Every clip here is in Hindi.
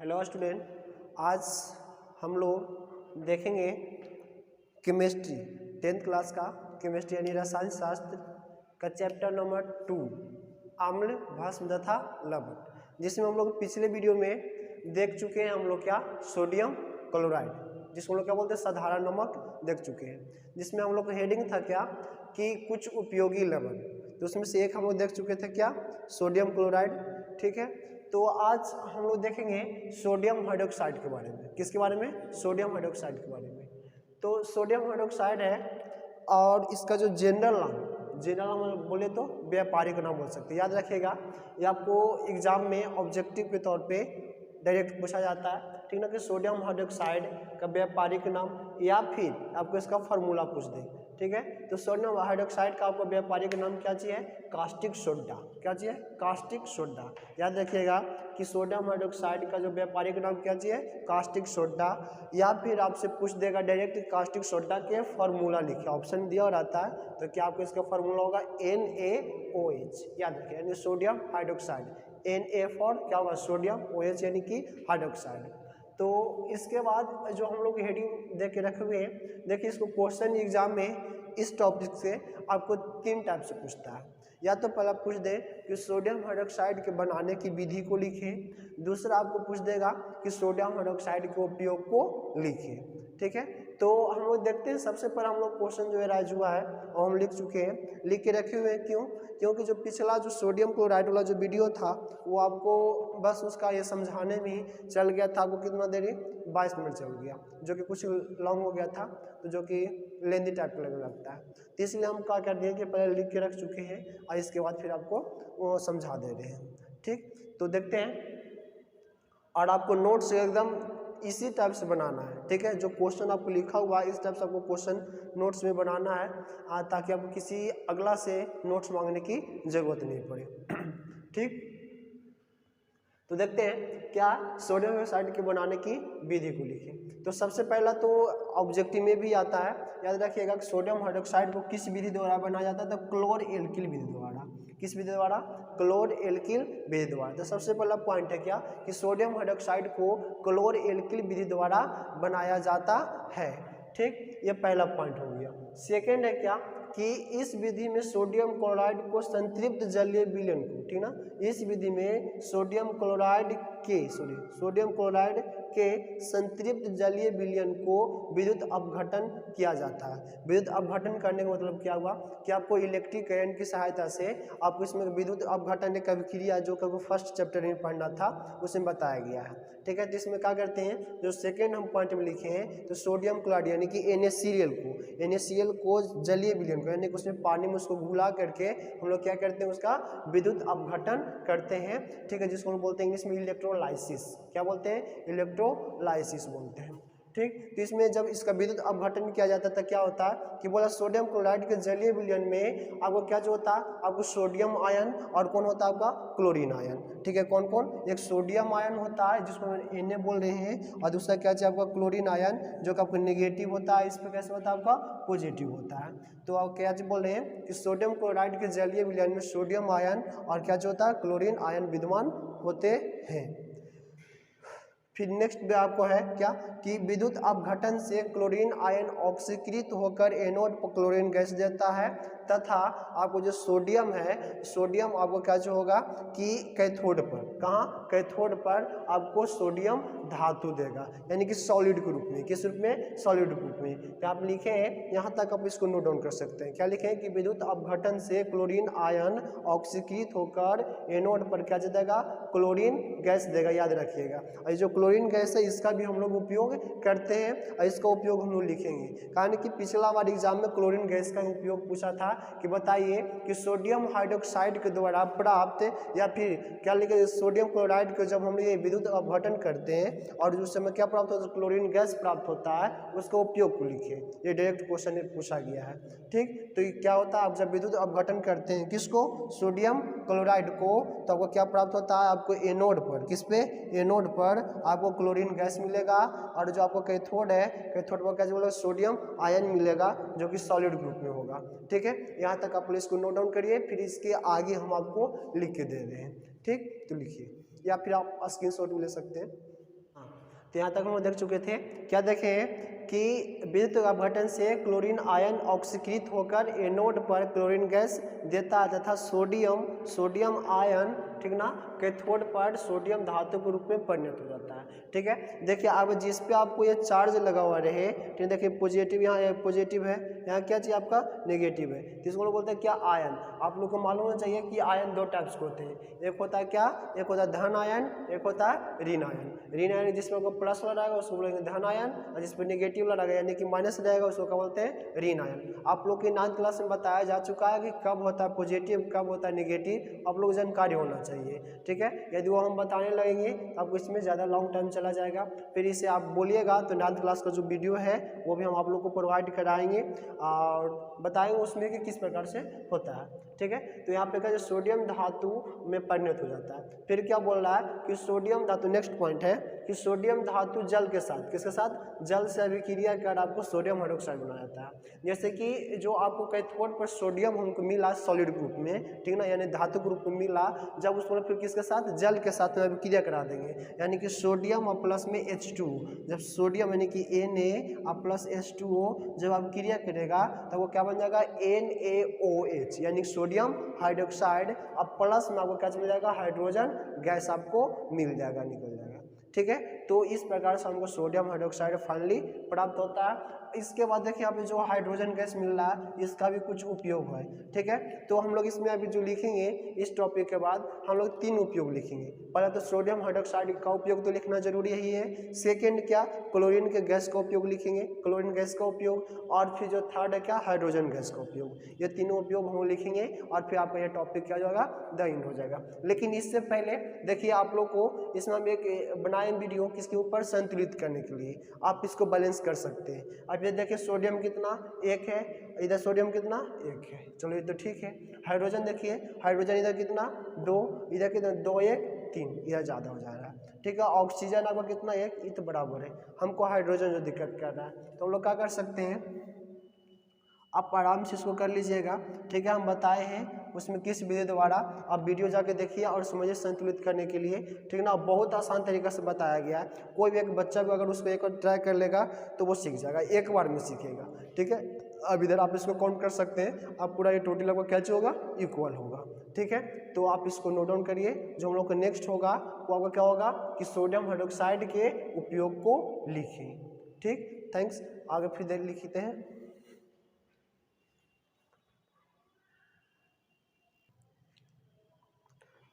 हेलो स्टूडेंट, आज हम लोग देखेंगे केमिस्ट्री 10th क्लास का केमिस्ट्री यानी रसायन शास्त्र का चैप्टर नंबर 2 अम्ल भस्म तथा लवण, जिसमें हम लोग पिछले वीडियो में देख चुके हैं हम लोग क्या सोडियम क्लोराइड, जिसको हम लोग क्या बोलते हैं साधारण नमक देख चुके हैं, जिसमें हम लोग का हेडिंग था क्या कि कुछ उपयोगी लवण, तो उसमें से एक हम लोग देख चुके थे क्या सोडियम क्लोराइड। ठीक है, तो आज हम लोग देखेंगे सोडियम हाइड्रोक्साइड के बारे में। किसके बारे में? सोडियम हाइड्रोक्साइड के बारे में। तो सोडियम हाइड्रोक्साइड है और इसका जो जनरल नाम बोले तो व्यापारिक नाम बोल सकते हैं। याद रखिएगा, ये आपको एग्जाम में ऑब्जेक्टिव के तौर पे डायरेक्ट पूछा जाता है, ठीक ना, कि सोडियम हाइड्रोक्साइड का व्यापारिक नाम या फिर आपको इसका फार्मूला पूछ दे। ठीक है, तो सोडियम हाइड्रोक्साइड का आपको व्यापारिक नाम क्या चाहिए? Caustic soda. क्या चाहिए? Caustic soda. याद रखिएगा कि सोडियम हाइड्रोक्साइड का जो व्यापारिक नाम क्या चाहिए? Caustic soda. या फिर आपसे पूछ देगा डायरेक्ट कास्टिक सोडा के फार्मूला लिखिए, ऑप्शन दिया रहता है, तो क्या आपको इसका फार्मूला होगा NaOH। याद रखिए, यानी सोडियम हाइड्रोक्साइड। Na फॉर क्या होगा? सोडियम, OH यानी कि हाइड्रोक्साइड। तो इसके बाद जो हम लोग हेडिंग दे के रखे हुए हैं, देखिए इसको क्वेश्चन एग्जाम में इस टॉपिक से आपको 3 टाइप से पूछता है। या तो पहला पूछ दे कि सोडियम हाइड्रोक्साइड के बनाने की विधि को लिखें, दूसरा आपको पूछ देगा कि सोडियम हाइड्रोक्साइड के उपयोग को लिखें। ठीक है, तो हम लोग देखते हैं सबसे पहले हम लोग क्वेश्चन जो है राइज हुआ है और हम लिख चुके हैं, लिख के रखे हुए हैं। क्यों? क्योंकि जो पिछला जो सोडियम क्लोराइड वाला जो वीडियो था वो आपको बस उसका ये समझाने में ही चल गया था, आपको कितना देरी 22 मिनट चल गया, जो कि कुछ लॉन्ग हो गया था, तो जो कि लेंदी टाइप का लगने लगता है। तो इसलिए हम क्या कर दिए कि पहले लिख के रख चुके हैं और इसके बाद फिर आपको वो समझा दे रहे हैं। ठीक, तो देखते हैं, और आपको नोट्स एकदम इसी टाइप से बनाना है। ठीक है, जो क्वेश्चन आपको लिखा हुआ है इस टाइप से आपको क्वेश्चन नोट्स में बनाना है, ताकि आपको किसी अगला से नोट्स मांगने की जरूरत नहीं पड़े। ठीक, तो देखते हैं क्या सोडियम हाइड्रोक्साइड के बनाने की विधि को लिखें। तो सबसे पहला तो ऑब्जेक्टिव में भी आता है, याद रखिएगा कि सोडियम हाइड्रोक्साइड को किस विधि द्वारा बनाया जाता है? तो क्लोर एल्किल विधि द्वारा। किस विधि द्वारा? क्लोर एल्किल विधि द्वारा। तो सबसे पहला पॉइंट है क्या कि सोडियम हाइड्रोक्साइड को क्लोर एल्किल विधि द्वारा बनाया जाता है। ठीक, ये पहला पॉइंट हो गया। सेकेंड है क्या कि इस विधि में सोडियम क्लोराइड को संतृप्त जलीय विलयन को, ठीक ना, इस विधि में सोडियम क्लोराइड के संतृप्त जलीय विलयन को विद्युत अपघटन किया जाता है। विद्युत अपघटन करने का मतलब क्या हुआ कि आपको इलेक्ट्रिक करंट की सहायता से आपको इसमें विद्युत अपघटन की क्रिया जो कि फर्स्ट चैप्टर में पढ़ना था उसमें बताया गया है। ठीक है, जिसमें क्या करते हैं, जो सेकेंड हम पॉइंट में लिखे हैं, तो सोडियम क्लोराइड यानी कि NaCl को जलीय विलयन को, यानी कि उसमें पानी में उसको घुला करके हम लोग क्या करते हैं, उसका विद्युत अपघटन करते हैं। ठीक है, जिसको हम बोलते हैं इंग्लिश में इलेक्ट्रोलाइसिस। क्या बोलते हैं? इलेक्ट्रोलाइसिस बोलते हैं। ठीक, तो इसमें जब इसका विद्युत अपघटन किया जाता है तो क्या होता है कि बोला सोडियम क्लोराइड के जलीय विलयन में आपको क्या जो होता है, आपको सोडियम आयन और कौन होता है आपका क्लोरीन आयन। ठीक है, कौन कौन? एक सोडियम आयन होता है जिसको Na बोल रहे हैं, और दूसरा क्या चाहिए आपका क्लोरीन आयन, जो कि आपको नेगेटिव होता है, इस पर कैसे होता है आपका पॉजिटिव होता है। तो आप क्या बोल रहे हैं कि सोडियम क्लोराइड के जलीय विलयन में सोडियम आयन और क्या जो होता है क्लोरीन आयन विद्यमान होते हैं। फिर नेक्स्ट में आपको है क्या कि विद्युत अपघटन से क्लोरीन आयन ऑक्सीकृत होकर एनोड पर क्लोरीन गैस देता है, तथा आपको जो सोडियम है, सोडियम आपको क्या जो होगा कि कैथोड पर, कहाँ? कैथोड पर आपको सोडियम धातु देगा, यानी कि सॉलिड के रूप में। किस रूप में? सॉलिड रूप में। तो आप लिखे हैं यहाँ तक, आप इसको नोट डाउन कर सकते हैं। क्या लिखे हैं कि विद्युत अपघटन से क्लोरीन आयन ऑक्सीकृत होकर एनोड पर क्या देगा? क्लोरीन गैस देगा। याद रखिएगा, और जो क्लोरीन गैस है इसका भी हम लोग उपयोग करते हैं, और इसका उपयोग हम लोग लिखेंगे, कारण कि पिछला बार एग्जाम में क्लोरीन गैस का उपयोग पूछा था कि बताइए कि सोडियम हाइड्रोक्साइड के द्वारा प्राप्त, या फिर क्या लिखे, सोडियम क्लोराइड को जब हम ये विद्युत अपघटन करते हैं और उस समय क्या प्राप्त होता है? क्लोरीन गैस प्राप्त होता है, उसका उपयोग को लिखिए। ये डायरेक्ट क्वेश्चन पूछा गया है। ठीक, तो ये क्या होता है, आप जब विद्युत अपघटन करते हैं किसको? सोडियम क्लोराइड को, तो आपको क्या प्राप्त होता है? आपको एनोड पर, किस पे? एनोड पर आपको क्लोरीन गैस मिलेगा, और जो आपको कैथोड है, कैथोड पर क्या बोलो? सोडियम आयन मिलेगा, जो कि सॉलिड ग्रुप में होगा। ठीक है, यहाँ तक आप इसको नोट डाउन करिए, फिर इसके आगे हम आपको लिख के दे रहे हैं। ठीक, तो लिखिए, या फिर आप स्क्रीनशॉट भी ले सकते हैं। तो यहाँ तक हम लोग देख चुके थे। क्या देखें कि विद्युत अपघटन से क्लोरीन आयन ऑक्सीकृत होकर एनोड पर क्लोरीन गैस देता है तथा सोडियम आयन, ठीक ना, कैथोड पर सोडियम धातु के रूप में परिणत हो जाता है। ठीक है, देखिए अब जिस पे आपको ये चार्ज लगा हुआ रहे, ठीक, देखिए पॉजिटिव, यहाँ पॉजिटिव है, यहाँ क्या चाहिए आपका नेगेटिव है, तो इसको लोग बोलते हैं क्या, आयन। आप लोग को मालूम होना चाहिए कि आयन दो टाइप्स के होते हैं, एक होता है क्या, एक होता है धन आयन, एक होता है ऋण आयन। ऋण आयन जिसमें आपको प्लस वाला रहेगा उसको बोलेंगे धन आयन, और जिसमें नेगेटिव वाला रहेगा यानी कि माइनस रहेगा उसको क्या बोलते हैं, ऋण आयन। आप लोग की 9th क्लास में बताया जा चुका है कि कब होता है पॉजिटिव, कब होता है नेगेटिव, आप लोग जानकारी होना चाहिए। ठीक है, यदि वो हम बताने लगेंगे तो आपको इसमें ज़्यादा लॉन्ग टाइम चला जाएगा, फिर इसे आप बोलिएगा तो 9th क्लास का जो वीडियो है वो भी हम आप लोग को प्रोवाइड कराएंगे और बताएंगे उसमें कि किस प्रकार से होता है। ठीक है, तो यहाँ पे क्या सोडियम धातु में परिणत हो जाता है। फिर क्या बोल रहा है कि सोडियम धातु, नेक्स्ट पॉइंट है कि सोडियम धातु जल के साथ, किसके साथ, जल से अभिक्रिया कर आपको सोडियम हाइड्रोक्साइड बनाया जाता है। जैसे कि जो आपको कैथोड पर सोडियम हमको मिला सॉलिड ग्रुप में, ठीक ना, यानी धातु ग्रुप में मिला, जब उसको फिर किसके साथ, जल के साथ में अभिक्रिया करा देंगे, यानी कि सोडियम और प्लस में H2, जब सोडियम यानी कि Na और प्लस H2O जब अभिक्रिया करेगा तब वो क्या बन जाएगा, NaOH, यानी सोडियम हाइड्रोक्साइड, अब प्लस में आपको क्या मिल जाएगा, हाइड्रोजन गैस आपको मिल जाएगा, निकल जाएगा। ठीक है, तो इस प्रकार से हमको सोडियम हाइड्रोक्साइड फाइनली प्राप्त होता है। इसके बाद देखिए आप जो हाइड्रोजन गैस मिल रहा है इसका भी कुछ उपयोग है। ठीक है, तो हम लोग इसमें अभी जो लिखेंगे इस टॉपिक के बाद हम लोग 3 उपयोग लिखेंगे। पहले तो सोडियम हाइड्रोक्साइड का उपयोग तो लिखना जरूरी ही है, सेकेंड क्या, क्लोरीन के गैस का उपयोग लिखेंगे, क्लोरीन गैस का उपयोग, और फिर जो थर्ड है क्या, हाइड्रोजन गैस का उपयोग। ये तीनों उपयोग हम लिखेंगे और फिर आपका ये टॉपिक क्या होगा, द एंड हो जाएगा। लेकिन इससे पहले देखिए आप लोग को इसमें हम एक बनाए वीडियो किसके ऊपर, संतुलित करने के लिए, आप इसको बैलेंस कर सकते हैं। अब ये देखिए सोडियम कितना, 1 है, इधर सोडियम कितना, 1 है, चलो ये तो ठीक है। हाइड्रोजन देखिए, हाइड्रोजन इधर कितना, 2, इधर कितना, 2 1 3, इधर ज़्यादा हो जा रहा है। ठीक है, ऑक्सीजन आपका कितना, 1, ये तो बराबर है। हमको हाइड्रोजन जो दिक्कत कर रहा है तो हम लोग क्या कर सकते हैं, आप आराम से इसको कर लीजिएगा। ठीक है, हम बताए हैं उसमें किस विधि द्वारा, आप वीडियो जाके देखिए और समझिए संतुलित करने के लिए। ठीक ना, बहुत आसान तरीका से बताया गया है। कोई भी एक बच्चा को अगर उसको एक बार ट्राई कर लेगा तो वो सीख जाएगा, एक बार में सीखेगा। ठीक है, अब इधर आप इसको काउंट कर सकते हैं, आप पूरा ये टोटल लगभग क्या होगा, इक्वल होगा। ठीक है, तो आप इसको नोट डाउन करिए। जो हम लोग का नेक्स्ट होगा वो आपका क्या होगा कि सोडियम हाइड्रोक्साइड के उपयोग को लिखिए। ठीक, थैंक्स, आगे फिर देख लिखते हैं।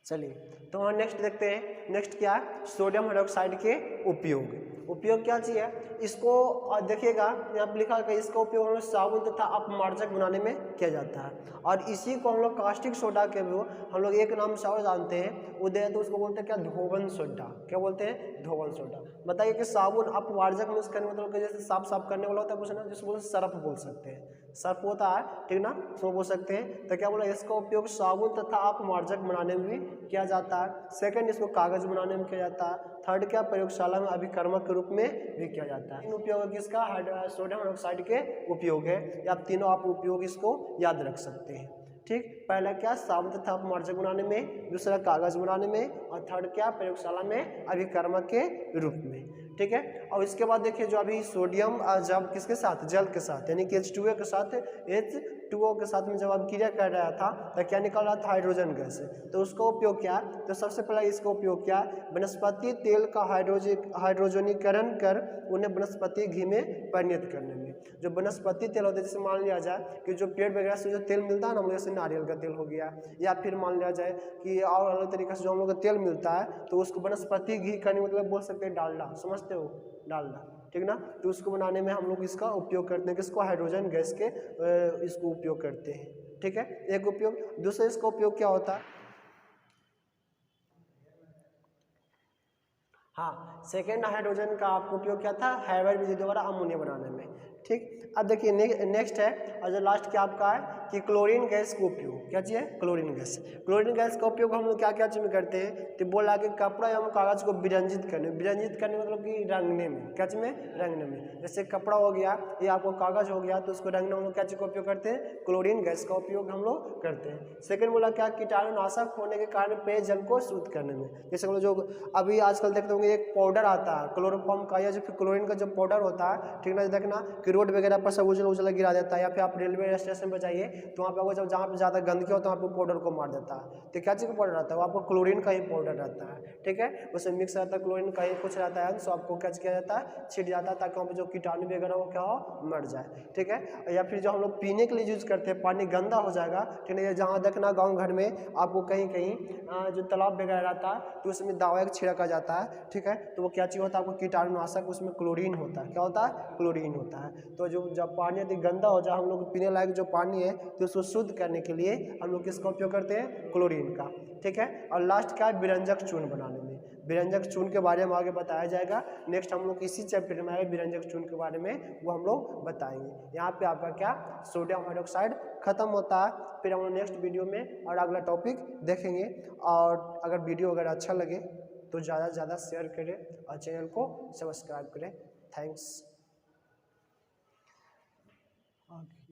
चलिए, तो हम नेक्स्ट देखते हैं। नेक्स्ट क्या है, सोडियम हाइड्रोक्साइड के उपयोग क्या चाहिए, इसको देखिएगा यहाँ पर लिखा है, इसका उपयोग हम लोग साबुन तथा अपमार्जक बनाने में किया जाता है। और इसी को हम लोग कास्टिक सोडा के भी हम लोग एक नाम से और जानते हैं, वो दे तो उसको बोलते हैं क्या, धोवन सोडा। क्या बोलते हैं, धोवन सोडा। बताइए कि साबुन अपमार्जक यूज करने मतलब जैसे साफ करने वाला होता है कुछ ना, जिसको बोलते सर्फ बोल सकते हैं, सर्फ होता है, ठीक ना, उसको बोल सकते हैं। तो क्या बोला, इसका उपयोग साबुन तथा अपमार्जक बनाने में भी किया जाता है। सेकंड, इसको कागज बनाने में किया जाता है। थर्ड क्या, प्रयोगशाला में अभिकर्मक के रूप में भी किया जाता है। तीन उपयोग किसका, सोडियम हाइड्रोक्साइड के उपयोग है। या आप तीनों आप उपयोग इसको याद रख सकते हैं। ठीक, पहला क्या, साबुन तथा अपमार्जक बनाने में, दूसरा कागज बनाने में, और थर्ड क्या, प्रयोगशाला में अभिकर्मक के रूप में। ठीक है, और इसके बाद देखिए जो अभी सोडियम जब किसके साथ, जल के साथ, यानी कि H2O के साथ, H2O के साथ में जब अभिक्रिया कर रहा था तो क्या निकल रहा था, हाइड्रोजन गैस। तो उसका उपयोग क्या, तो सबसे पहला इसका उपयोग क्या, वनस्पति तेल का हाइड्रोजनीकरण कर उन्हें वनस्पति घी में परिणत करने में। जो वनस्पति तेल होता है, जैसे मान लिया जाए कि जो पेड़ वगैरह से जो तेल मिलता है ना, जैसे नारियल का तेल हो गया, या फिर मान लिया जाए कि और अलग तरीके से जो हम लोग का तेल मिलता है, तो उसको वनस्पति घी करने मतलब बोल सकते हैं डालडा, समझते हो, डालडा। ठीक ना, तो उसको बनाने में हम लोग इसका उपयोग करते हैं, किसको, हाइड्रोजन गैस के इसको उपयोग करते हैं। ठीक है, एक उपयोग। दूसरा इसका उपयोग क्या होता है, हाँ, सेकेंड हाइड्रोजन का आपको उपयोग क्या था, हैबर विधि द्वारा अमोनिया बनाने में। ठीक, अब देखिए नेक्स्ट है और जो लास्ट क्या आपका है कि क्लोरीन गैस का उपयोग, क्या चाहिए, क्लोरीन गैस। क्लोरीन गैस का उपयोग हम लोग क्या क्या चीज़ में करते हैं, तो बोला कि कपड़ा एवं कागज को विरंजित करने मतलब कि रंगने में, क्या चीज़ में, रंगने में। जैसे कपड़ा हो गया या आपको कागज हो गया तो उसको रंगने में हम लोग क्या चीज़ का उपयोग करते हैं, क्लोरीन गैस का उपयोग हम लोग करते हैं। सेकेंड बोला क्या, कीटाणुनाशक होने के कारण पेयजल को शुद्ध करने में। जैसे हम लोग जो अभी आजकल देखते होंगे एक पाउडर आता है क्लोरोफॉर्म का या जो फिर क्लोरीन का जो पाउडर होता है, ठीक ना, देखना कि रोड वगैरह पर सब उजला उजला गिरा देता है, या फिर आप रेलवे स्टेशन पर जाइए तो वहाँ पर जब जहाँ पे ज़्यादा गंदगी होता है वहाँ पे पाउडर को मार देता है। तो क्या चीज़ का पाउडर रहता है, वो आपको क्लोरीन का ही पाउडर रहता है, ठीक है, उसमें मिक्स रहता है, क्लोरीन का ही कुछ रहता है, तो आपको क्या किया जाता है, छिट जाता है, ताकि वहाँ पे जो कीटाणु वगैरह वो क्या हो, मर जाए, ठीक है। या फिर जो हम लोग पीने के लिए यूज़ करते हैं, पानी गंदा हो जाएगा, ठीक है, जहाँ देखना गाँव घर में आपको कहीं कहीं जो तालाब वगैरह रहता है तो उसमें दवाई छिड़का जाता है, ठीक है, तो वो क्या चीज़ होता है, आपको कीटाणुनाशक, उसमें क्लोरीन होता है, क्या होता है, क्लोरीन होता है। तो जो जब पानी यदि गंदा हो जाए, हम लोग पीने लायक जो पानी है तो उसको शुद्ध करने के लिए हम लोग किसका उपयोग करते हैं, क्लोरीन का, ठीक है। और लास्ट क्या है, विरंजक चूर्ण बनाने में। विरंजक चूर्ण के बारे में आगे बताया जाएगा, नेक्स्ट हम लोग इसी चैप्टर में आएगा विरंजक चूर्ण के बारे में, वो हम लोग बताएंगे। यहाँ पे आपका क्या, सोडियम हाइड्रोक्साइड खत्म होता है। फिर हम लोग नेक्स्ट वीडियो में और अगला टॉपिक देखेंगे। और अगर वीडियो अगर अच्छा लगे तो ज़्यादा से ज़्यादा शेयर करें और चैनल को सब्सक्राइब करें। थैंक्स।